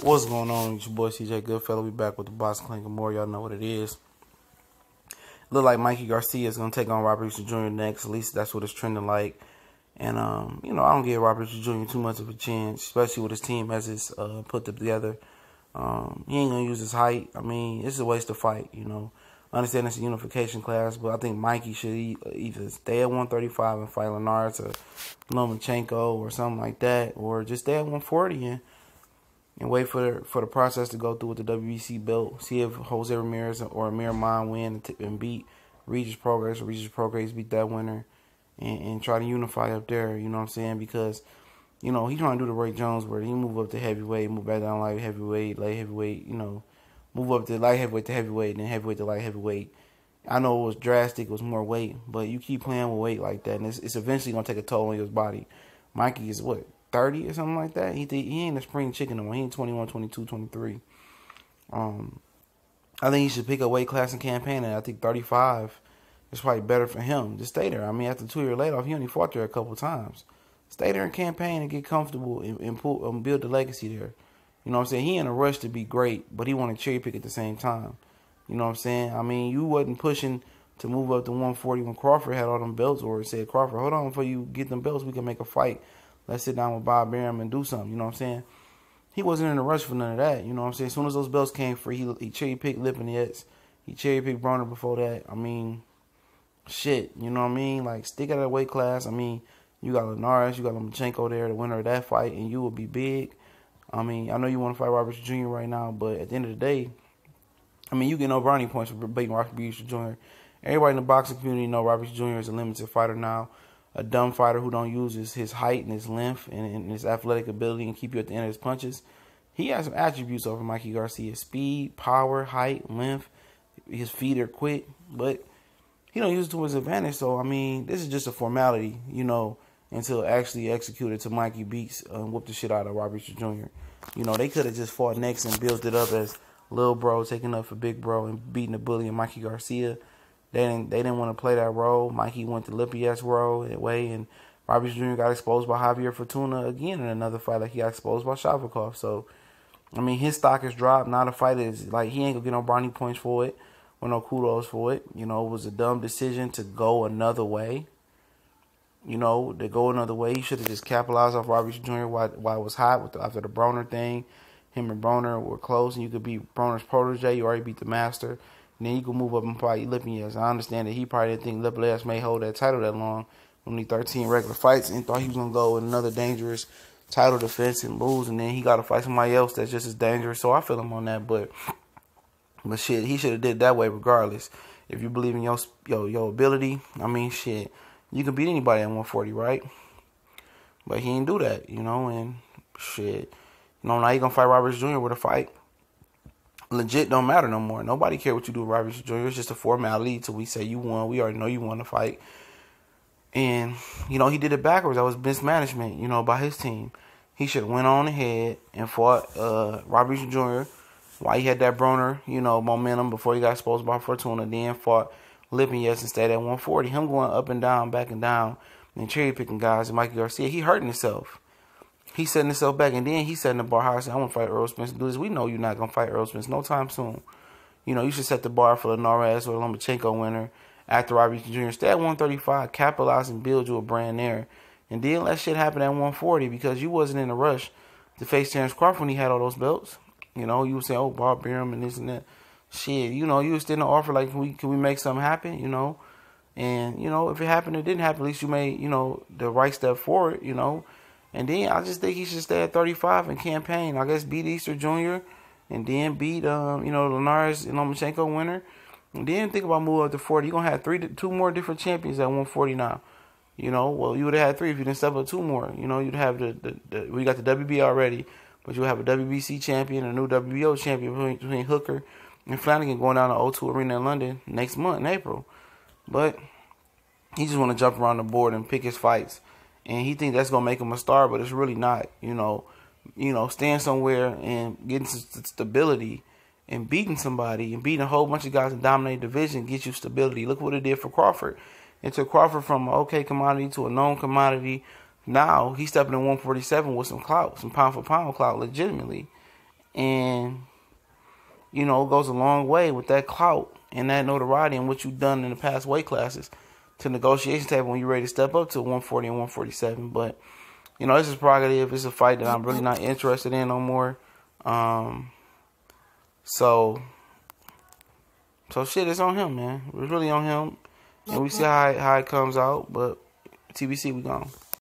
What's going on? It's your boy CJ Goodfellow. We back with the Box Clank more. Y'all know what it is. Look like Mikey Garcia is gonna take on Robert Easter Jr. next. At least that's what it's trending like. And I don't give Robert Easter Jr. too much of a chance, especially with his team as it's put together. He ain't gonna use his height. I mean, it's a waste to fight. I understand it's a unification class, but I think Mikey should either stay at 135 and fight Linares or Lomachenko or something like that, or just stay at 140 and wait for the process to go through with the WBC belt. See if Jose Ramirez or Amir Khan win and beat Regis Prograis, or Regis Prograis beat that winner, and try to unify up there. You know what I'm saying? Because he trying to do the Ray Jones where he move up to heavyweight, move back down light heavyweight, light heavyweight. Move up to light heavyweight to heavyweight, and then heavyweight to light heavyweight. I know it was drastic, it was more weight, but you keep playing with weight like that, and it's eventually gonna take a toll on your body. Mikey is what, 30 or something like that? He ain't a spring chicken no more. He ain't 21, 22, 23. I think he should pick a weight class and campaign, and I think 35 is probably better for him. Just stay there. I mean, after 2 year layoff, he only fought there a couple times. Stay there and campaign and get comfortable and build the legacy there. You know what I'm saying? He in a rush to be great, but he want to cherry pick at the same time. You know what I'm saying? I mean, you wasn't pushing to move up to 140 when Crawford had all them belts, or said, Crawford, hold on, before you get them belts, we can make a fight. Let's sit down with Bob Arum and do something. You know what I'm saying? He wasn't in a rush for none of that. You know what I'm saying? As soon as those belts came free, he cherry picked Lipinets. He cherry picked Broner before that. I mean, shit. You know what I mean? Like, stick at that weight class. I mean, you got Linares, you got Lomachenko there, the winner of that fight, and you will be big. I mean, I know you want to fight Robert Jr. right now, but at the end of the day, I mean, you get no brownie points for beating Robert Jr. Everybody in the boxing community know Robert Jr. is a limited fighter now, a dumb fighter who don't use his height and his length and his athletic ability and keep you at the end of his punches. He has some attributes over Mikey Garcia: speed, power, height, length. His feet are quick, but he don't use it to his advantage. So, I mean, this is just a formality, until actually executed to Mikey beats and whoop the shit out of Robert Jr. They could have just fought next and built it up as little bro taking up for big bro and beating the bully and Mikey Garcia. They didn't want to play that role. Mikey went the Lipinets role that way, and Robert Jr. got exposed by Javier Fortuna again in another fight, like he got exposed by Shavkov. So, I mean, his stock has dropped. Now the fight is like he ain't gonna get no brownie points for it or no kudos for it. It was a dumb decision to go another way. He should have just capitalized off Robert Jr. while it was hot after the Broner thing. Him and Broner were close, and you could beat Broner's protege. You already beat the master. And then you could move up and fight Lipinets. I understand that he probably didn't think Lipinets may hold that title that long, only 13 regular fights, and thought he was going to go with another dangerous title defense and lose, and then he got to fight somebody else that's just as dangerous. So I feel him on that, but shit, he should have did it that way regardless. If you believe in your ability, I mean, shit. You can beat anybody at 140, right? But he didn't do that, and shit. Now you're going to fight Robert Jr. with a fight. Legit don't matter no more. Nobody care what you do with Robert Jr. It's just a formality till we say you won. We already know you won the fight. And, he did it backwards. That was mismanagement, by his team. He should have went on ahead and fought Robert Jr. while he had that Broner, momentum before he got exposed by Fortuna. Then fought Lipinets instead at 140. Him going up and down, back and down, and cherry picking guys and Mikey Garcia, he hurting himself. He's setting himself back, and then he's setting the bar high. Saying, I want to fight Earl Spence. Do this. We know you're not gonna fight Earl Spence no time soon. You should set the bar for Linares or Lomachenko winner after Robert Jr. Stay at 135, capitalize and build you a brand there, and then let shit happen at 140 because you wasn't in a rush to face Terrence Crawford when he had all those belts. You were saying, oh, Bob Arum and this and that. Shit, you was still in the offer like, can we make something happen, And, if it happened or didn't happen, at least you made, the right step forward, And then I just think he should stay at 35 and campaign. I guess beat Easter Jr. and then beat, Linares and Lomachenko winner. And then think about moving up to 40. You're going to have two more different champions at 140 now. Well, you would have had 3 if you didn't step up 2 more. You'd have we got the WB already, but you'll have a WBC champion, a new WBO champion between Hooker and Flanagan going down to O2 Arena in London next month in April. But he just want to jump around the board and pick his fights. And he think that's going to make him a star, but it's really not. Staying somewhere and getting some stability and beating somebody and beating a whole bunch of guys in dominated division gets you stability. Look what it did for Crawford. It took Crawford from an okay commodity to a known commodity. Now he's stepping in 147 with some clout, some pound for pound clout legitimately. And, you know, it goes a long way with that clout and that notoriety and what you've done in the past weight classes to negotiation table when you're ready to step up to 140 and 147. But, you know, this is prerogative. It's a fight that I'm really not interested in no more. So shit, it's on him, man. It's really on him. And we see how it comes out. But TBC, we gone.